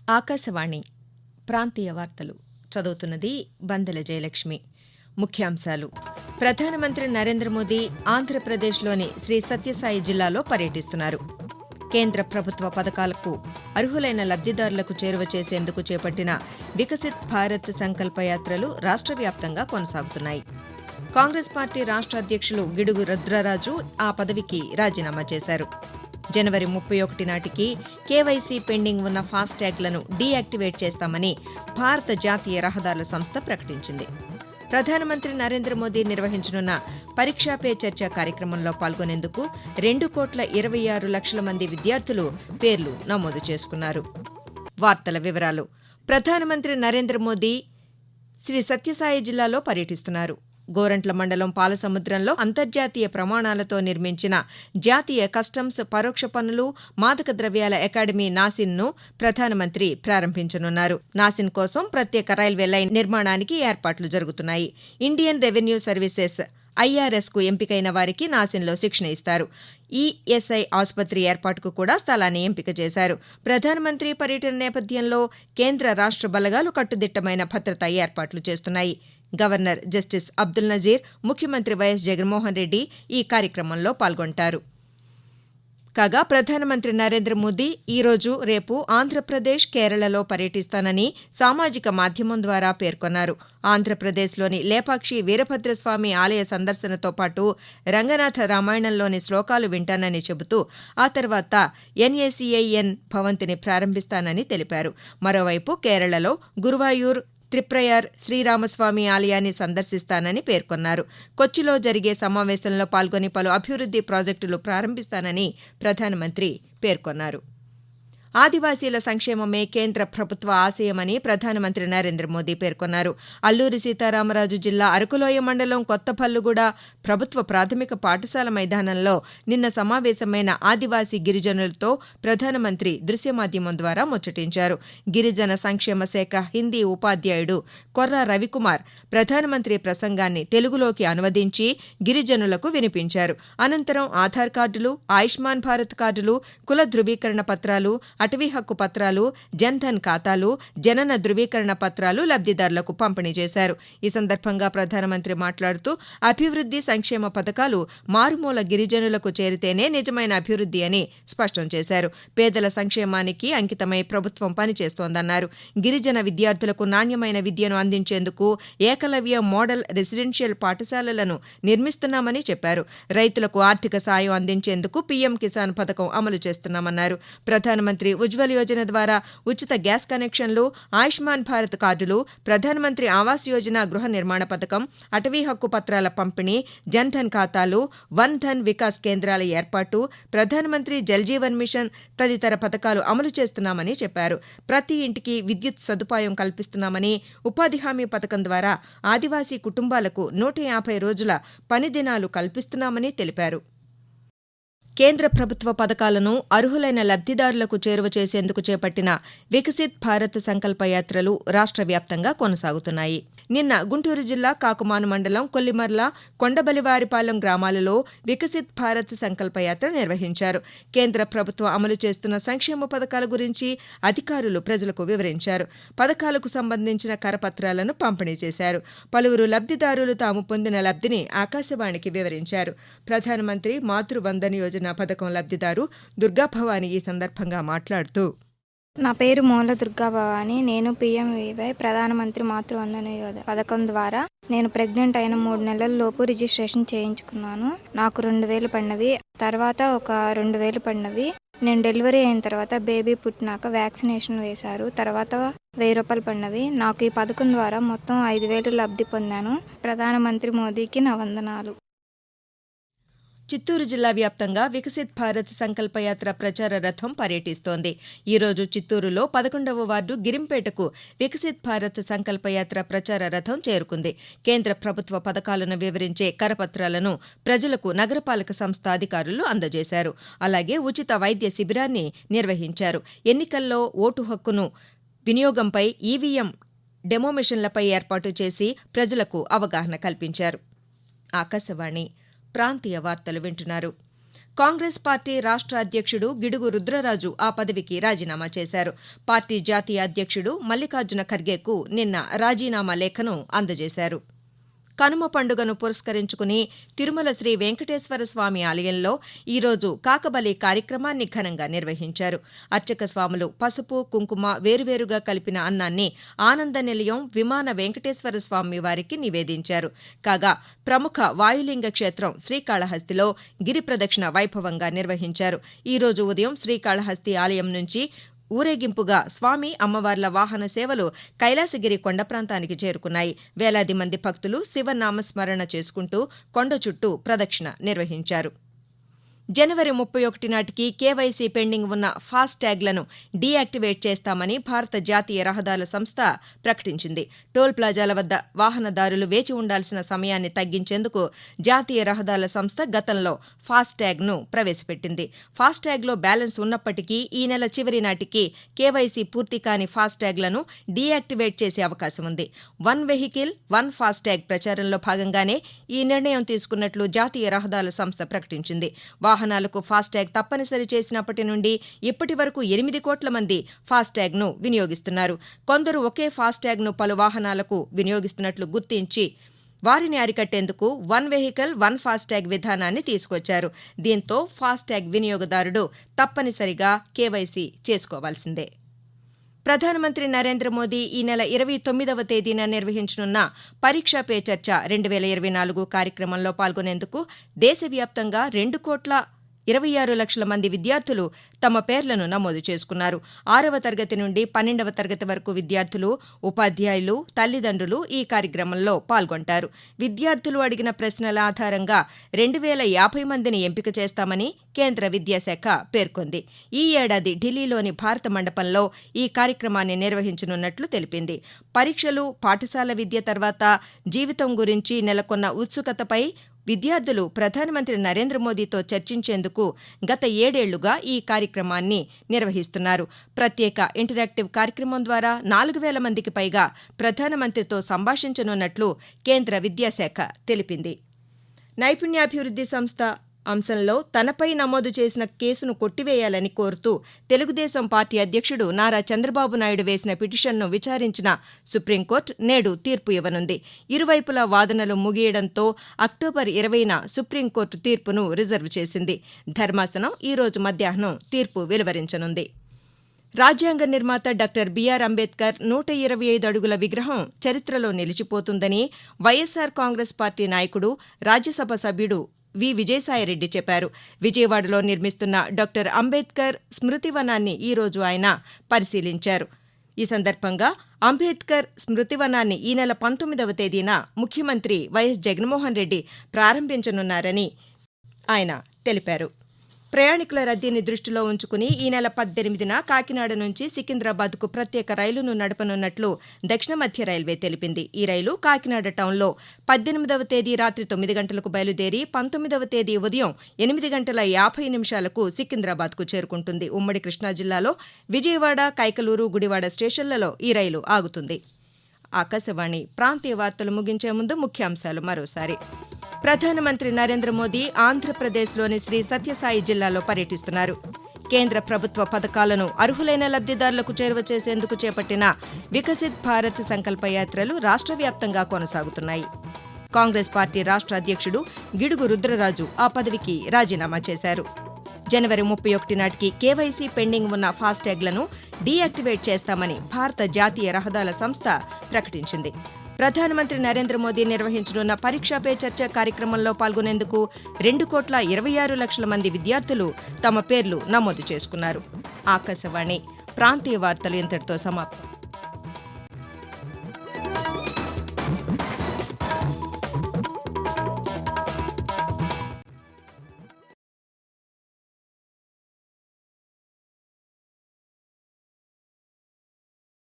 ఆకాశవాణి ప్రాంతీయ వార్తలు చదువుతున్నది బందెల జయలక్ష్మి. ముఖ్యాంశాలు: ప్రధానమంత్రి నరేంద్ర మోదీ ఆంధ్రప్రదేశ్లోని శ్రీ సత్యసాయి జిల్లాలో పర్యటిస్తున్నారు. కేంద్ర ప్రభుత్వ పథకాలకు అర్హులైన లబ్దిదారులకు చేరువ చేసేందుకు చేపట్టిన వికసిత్ భారత్ సంకల్ప యాత్రలు రాష్ట్ర వ్యాప్తంగా కొనసాగుతున్నాయి. కాంగ్రెస్ పార్టీ రాష్ట్ర అధ్యక్షులు గిడుగు రుద్రరాజు ఆ పదవికి రాజీనామా చేశారు. జనవరి 31 నాటికి కేవైసీ పెండింగ్ ఉన్న ఫాస్టాగ్లను డీయాక్టివేట్ చేస్తామని భారత జాతీయ రహదారుల సంస్థ ప్రకటించింది. ప్రధానమంత్రి నరేంద్ర మోదీ నిర్వహించనున్న పరీక్షా పే చర్చ కార్యక్రమంలో పాల్గొనేందుకు 2,26,00,000 మంది విద్యార్థులు పేర్లు నమోదు చేసుకున్నారు. వార్తల వివరాలు: ప్రధానమంత్రి నరేంద్ర మోదీ శ్రీ సత్యసాయి జిల్లాలో పర్యటిస్తున్నారు. గోరంట్ల మండలం పాలసముద్రంలో అంతర్జాతీయ ప్రమాణాలతో నిర్మించిన జాతీయ కస్టమ్స్ పరోక్ష పన్నులు మాదక ద్రవ్యాల అకాడమీ నాసిన్ను ప్రధానమంత్రి ప్రారంభించనున్నారు. నాసిన్ కోసం ప్రత్యేక రైల్వే లైన్ నిర్మాణానికి ఏర్పాట్లు జరుగుతున్నాయి. ఇండియన్ రెవెన్యూ సర్వీసెస్ IRSకు ఎంపికైన వారికి నాసిన్లో శిక్షణ ఇస్తారు. ESI ఆసుపత్రి ఏర్పాటుకు కూడా స్థలాన్ని ఎంపిక చేశారు. ప్రధానమంత్రి పర్యటన నేపథ్యంలో కేంద్ర రాష్ట్ర బలగాలు కట్టుదిట్టమైన భద్రతా ఏర్పాట్లు చేస్తున్నాయి. గవర్నర్ జస్టిస్ అబ్దుల్ నజీర్, ముఖ్యమంత్రి వైఎస్ జగన్మోహన్ రెడ్డి ఈ కార్యక్రమంలో పాల్గొంటారు. కాగా ప్రధానమంత్రి నరేంద్ర మోదీ ఈరోజు, రేపు ఆంధ్రప్రదేశ్, కేరళలో పర్యటిస్తానని సామాజిక మాధ్యమం ద్వారా పేర్కొన్నారు. ఆంధ్రప్రదేశ్లోని లేపాక్షి వీరభద్రస్వామి ఆలయ సందర్శనతో పాటు రంగనాథ రామాయణంలోని శ్లోకాలు వింటానని చెబుతూ ఆ తర్వాత NACIN భవంతిని ప్రారంభిస్తానని తెలిపారు. మరోవైపు కేరళలో గురువాయూర్, త్రిప్రయార్ శ్రీరామస్వామి ఆలయాన్ని సందర్శిస్తానని పేర్కొన్నారు. కొచ్చిలో జరిగే సమావేశంలో పాల్గొని పలు అభివృద్ది ప్రాజెక్టులు ప్రారంభిస్తానని ప్రధానమంత్రి పేర్కొన్నారు. ఆదివాసీల సంక్షేమమే కేంద్ర ప్రభుత్వ ఆశయమని ప్రధానమంత్రి నరేంద్ర మోదీ పేర్కొన్నారు. అల్లూరి సీతారామరాజు జిల్లా అరకులోయ మండలం కొత్తపల్లుగూడ ప్రభుత్వ ప్రాథమిక పాఠశాల మైదానంలో నిన్న సమావేశమైన ఆదివాసీ గిరిజనులతో ప్రధానమంత్రి దృశ్య మాధ్యమం ద్వారా ముచ్చటించారు. గిరిజన సంక్షేమ శాఖ హిందీ ఉపాధ్యాయుడు కొర్రా రవికుమార్ ప్రధానమంత్రి ప్రసంగాన్ని తెలుగులోకి అనువదించి గిరిజనులకు వినిపించారు. అనంతరం ఆధార్ కార్డులు, ఆయుష్మాన్ భారత్ కార్డులు, కుల ధృవీకరణ పత్రాలు, అటవీ హక్కు పత్రాలు, జన్ధన్ ఖాతాలు, జనన ధృవీకరణ పత్రాలు లబ్దిదారులకు పంపిణీ చేశారు. ఈ సందర్భంగా ప్రధానమంత్రి మాట్లాడుతూ అభివృద్ది, సంక్షేమ పథకాలు మారుమూల గిరిజనులకు చేరితేనే నిజమైన అభివృద్ది అని స్పష్టం చేశారు. పేదల సంక్షేమానికి అంకితమై ప్రభుత్వం పనిచేస్తోందన్నారు. గిరిజన విద్యార్థులకు నాణ్యమైన విద్యను అందించేందుకు ఏకలవ్య మోడల్ రెసిడెన్షియల్ పాఠశాలలను నిర్మిస్తున్నామని చెప్పారు. రైతులకు ఆర్థిక సాయం అందించేందుకు PM కిసాన్ పథకం అమలు చేస్తున్నామన్నారు. ప్రధానమంత్రి ఉజ్వల్ యోజన ద్వారా ఉచిత గ్యాస్ కనెక్షన్లు, ఆయుష్మాన్ భారత్ కార్డులు, ప్రధానమంత్రి ఆవాస్ యోజన గృహ నిర్మాణ పథకం, అటవీ హక్కు పత్రాల పంపిణీ, జన్ధన్ ఖాతాలు, వన్ ధన్ వికాస్ కేంద్రాల ఏర్పాటు, ప్రధానమంత్రి జల్ జీవన్ మిషన్ తదితర పథకాలు అమలు చేస్తున్నామని చెప్పారు. ప్రతి ఇంటికి విద్యుత్ సదుపాయం కల్పిస్తున్నామని, ఉపాధి హామీ పథకం ద్వారా ఆదివాసీ కుటుంబాలకు 150 రోజుల పని దినాలు కల్పిస్తున్నామని తెలిపారు. కేంద్ర ప్రభుత్వ పథకాలను అర్హులైన లబ్దిదారులకు చేరువ చేసేందుకు చేపట్టిన వికసిత్ భారత్ సంకల్ప యాత్రలు రాష్ట్ర వ్యాప్తంగా కొనసాగుతున్నాయి. నిన్న గుంటూరు జిల్లా కాకుమాను మండలం కొల్లిమర్ల, కొండబలివారిపాలెం గ్రామాలలో వికసిత్ భారత్ సంకల్ప యాత్ర నిర్వహించారు. కేంద్ర ప్రభుత్వం అమలు చేస్తున్న సంక్షేమ పథకాల గురించి అధికారులు ప్రజలకు వివరించారు. పథకాలకు సంబంధించిన కరపత్రాలను పంపిణీ చేశారు. పలువురు లబ్దిదారులు తాము పొందిన లబ్ధిని ఆకాశవాణికి వివరించారు. ప్రధానమంత్రి మాతృవందన్ యోజన పథకం లబ్దిదారు దుర్గాభవాని ఈ సందర్భంగా మాట్లాడుతూ, నా పేరు మూల దుర్గాభవాని. నేను PMVY ప్రధానమంత్రి మాతృవందన పథకం ద్వారా నేను ప్రెగ్నెంట్ అయిన 3 నెలల లోపు రిజిస్ట్రేషన్ చేయించుకున్నాను. నాకు 2,000 పడినవి, తర్వాత ఒక 2,000 పడినవి. నేను డెలివరీ అయిన తర్వాత బేబీ పుట్టినాక వ్యాక్సినేషన్ వేశారు. తర్వాత 1,000 రూపాయలు పడినవి. నాకు ఈ పథకం ద్వారా మొత్తం 5,000 లబ్ధి పొందాను. ప్రధానమంత్రి మోదీకి నా వందనాలు. చిత్తూరు జిల్లా వ్యాప్తంగా వికసిత్ భారత్ సంకల్ప యాత్ర ప్రచార రథం పర్యటిస్తోంది. ఈరోజు చిత్తూరులో 11వ వార్డు గిరింపేటకు వికసిత్ భారత్ సంకల్ప యాత్ర ప్రచార రథం చేరుకుంది. కేంద్ర ప్రభుత్వ పథకాలను వివరించే కరపత్రాలను ప్రజలకు నగరపాలక సంస్థ అధికారులు అందజేశారు. అలాగే ఉచిత వైద్య శిబిరాన్ని నిర్వహించారు. ఎన్నికల్లో ఓటు హక్కును వినియోగంపై EVM డెమో మిషన్లపై ఏర్పాటు చేసి ప్రజలకు అవగాహన కల్పించారు. ఆకాశవాణి ప్రాంతీయ వార్తలు వింటున్నారు. కాంగ్రెస్ పార్టీ రాష్ట్ర అధ్యక్షుడు గిడుగు రుద్రరాజు ఆ పదవికి రాజీనామా చేశారు. పార్టీ జాతీయ అధ్యక్షుడు మల్లికార్జున ఖర్గేకు నిన్న రాజీనామా లేఖను అందజేశారు. కనుమ పండుగను పురస్కరించుకుని తిరుమల శ్రీ వెంకటేశ్వర స్వామి ఆలయంలో ఈరోజు కాకబలి కార్యక్రమాన్ని ఘనంగా నిర్వహించారు. అర్చక స్వాములు పసుపు, కుంకుమ వేరువేరుగా కలిపిన అన్నాన్ని ఆనంద నిలయం విమాన వెంకటేశ్వర స్వామి వారికి నివేదించారు. కాగా ప్రముఖ వాయులింగ క్షేత్రం శ్రీకాళహస్తిలో గిరి ప్రదక్షిణ వైభవంగా నిర్వహించారు. ఈరోజు ఉదయం శ్రీకాళహస్తి ఆలయం నుంచి ఊరేగింపుగా స్వామి అమ్మవార్ల వాహన సేవలు కైలాసగిరి కొండ ప్రాంతానికి చేరుకున్నాయి. వేలాది మంది భక్తులు శివనామస్మరణ చేసుకుంటూ కొండ చుట్టూ ప్రదక్షిణ నిర్వహించారు. జనవరి 31 నాటికి కేవైసీ పెండింగ్ ఉన్న ఫాస్టాగ్లను డీయాక్టివేట్ చేస్తామని భారత జాతీయ రహదారుల సంస్థ ప్రకటించింది. టోల్ ప్లాజాల వద్ద వాహనదారులు వేచి ఉండాల్సిన సమయాన్ని తగ్గించేందుకు జాతీయ రహదారుల సంస్థ గతంలో ఫాస్టాగ్ను ప్రవేశపెట్టింది. ఫాస్టాగ్లో బ్యాలెన్స్ ఉన్నప్పటికీ ఈ నెల చివరి నాటికి కేవైసీ పూర్తి కాని ఫాస్టాగ్లను డీయాక్టివేట్ చేసే అవకాశం ఉంది. వన్ వెహికల్ వన్ ఫాస్టాగ్ ప్రచారంలో భాగంగానే ఈ నిర్ణయం తీసుకున్నట్లు జాతీయ రహదారుల సంస్థ ప్రకటించింది. వాహనాలకు ఫాస్టాగ్ తప్పనిసరి చేసినప్పటి నుండి ఇప్పటి వరకు 8 కోట్ల మంది ఫాస్టాగ్ను వినియోగిస్తున్నారు. కొందరు ఒకే ఫాస్టాగ్ను పలు వాహనాలకు వినియోగిస్తున్నట్లు గుర్తించి వారిని అరికట్టేందుకు వన్ వెహికల్ వన్ ఫాస్టాగ్ విధానాన్ని తీసుకొచ్చారు. దీంతో ఫాస్టాగ్ వినియోగదారుడు తప్పనిసరిగా కేవైసీ చేసుకోవాల్సిందే. ప్రధానమంత్రి నరేంద్ర మోదీ ఈ నెల 29వ తేదీన నిర్వహించనున్న పరీక్షా పే చర్చ 2024 కార్యక్రమంలో పాల్గొనేందుకు దేశవ్యాప్తంగా 2,26,00,000 మంది విద్యార్థులు తమ పేర్లను నమోదు చేసుకున్నారు. 6వ తరగతి నుండి 12వ తరగతి వరకు విద్యార్థులు, ఉపాధ్యాయులు, తల్లిదండ్రులు ఈ కార్యక్రమంలో పాల్గొంటారు. విద్యార్థులు అడిగిన ప్రశ్నల ఆధారంగా 2,050 మందిని ఎంపిక చేస్తామని కేంద్ర విద్యాశాఖ పేర్కొంది. ఈ ఏడాది ఢిల్లీలోని భారత మండపంలో ఈ కార్యక్రమాన్ని నిర్వహించనున్నట్లు తెలిపింది. పరీక్షలు, పాఠశాల విద్య తర్వాత జీవితం గురించి నెలకొన్న ఉత్సుకతపై విద్యార్థులు ప్రధానమంత్రి నరేంద్ర మోదీతో చర్చించేందుకు గత 7 ఏళ్లుగా ఈ కార్యక్రమాన్ని నిర్వహిస్తున్నారు. ప్రత్యేక ఇంటరాక్టివ్ కార్యక్రమం ద్వారా 4,000 మందికి పైగా ప్రధానమంత్రితో సంభాషించనున్నట్లు కేంద్ర విద్యాశాఖ తెలిపింది. నైపుణ్యాభివృద్ధి సంస్థ అంశంలో తనపై నమోదు చేసిన కేసును కొట్టివేయాలని కోరుతూ తెలుగుదేశం పార్టీ అధ్యక్షుడు నారా చంద్రబాబు నాయుడు వేసిన పిటిషన్ను విచారించిన సుప్రీంకోర్టు నేడు తీర్పు ఇవ్వనుంది. ఇరువైపులా వాదనలు ముగియడంతో అక్టోబర్ 20న సుప్రీంకోర్టు తీర్పును రిజర్వ్ చేసింది. ధర్మాసనం ఈరోజు మధ్యాహ్నం తీర్పు వెలువరించనుంది. రాజ్యాంగ నిర్మాత డాక్టర్ బిఆర్ అంబేద్కర్ 125 అడుగుల విగ్రహం చరిత్రలో నిలిచిపోతుందని వైఎస్సార్ కాంగ్రెస్ పార్టీ నాయకుడు, రాజ్యసభ సభ్యుడు వి. విజయసాయిరెడ్డి చెప్పారు. విజయవాడలో నిర్మిస్తున్న డాక్టర్ అంబేద్కర్ స్మృతివనాన్ని ఈరోజు ఆయన పరిశీలించారు. ఈ సందర్భంగా అంబేద్కర్ స్మృతివనాన్ని ఈ నెల 19వ తేదీన ముఖ్యమంత్రి వైఎస్ జగన్మోహన్ రెడ్డి ప్రారంభించనున్నారని ఆయన తెలిపారు. ప్రయాణికుల రద్దీని దృష్టిలో ఉంచుకుని ఈ నెల 18న కాకినాడ నుంచి సికింద్రాబాద్కు ప్రత్యేక రైలును నడపనున్నట్లు దక్షిణ మధ్య రైల్వే తెలిపింది. ఈ రైలు కాకినాడ టౌన్లో 18వ తేదీ రాత్రి 9 గంటలకు బయలుదేరి 19వ తేదీ ఉదయం 8:50 సికింద్రాబాద్కు చేరుకుంటుంది. ఉమ్మడి కృష్ణా జిల్లాలో విజయవాడ, కైకలూరు, గుడివాడ స్టేషన్లలో ఈ రైలు ఆగుతుంది. ఆకాశవాణి ప్రాంతీయ వార్తలు ముగించే ముందు ముఖ్యాంశాలు మరోసారి. ప్రధానమంత్రి నరేంద్ర మోదీ ఆంధ్రప్రదేశ్లోని శ్రీ సత్యసాయి జిల్లాలో పర్యటిస్తున్నారు. కేంద్ర ప్రభుత్వ పథకాలను అర్హులైన లబ్దిదారులకు చేరువ చేసేందుకు చేపట్టిన వికసిత్ భారత్ సంకల్ప యాత్రలు రాష్ట్ర వ్యాప్తంగా కొనసాగుతున్నాయి. కాంగ్రెస్ పార్టీ రాష్ట్ర అధ్యక్షుడు గిడుగు రుద్రరాజు ఆ పదవికి రాజీనామా చేశారు. జనవరి 31 నాటికి కేవైసీ పెండింగ్ ఉన్న ఫాస్టాగ్లను డీయాక్టివేట్ చేస్తామని భారత జాతీయ రహదారుల సంస్థ ప్రకటించింది. ప్రధానమంత్రి నరేంద్ర మోదీ నిర్వహించనున్న పరీక్షా పే చర్చ కార్యక్రమంలో పాల్గొనేందుకు 2,26,00,000 మంది విద్యార్థులు తమ పేర్లు నమోదు చేసుకున్నారు. ఆకాశవాణి ప్రాంతీయ వార్తలు ఇంతటితో సమాప్తం.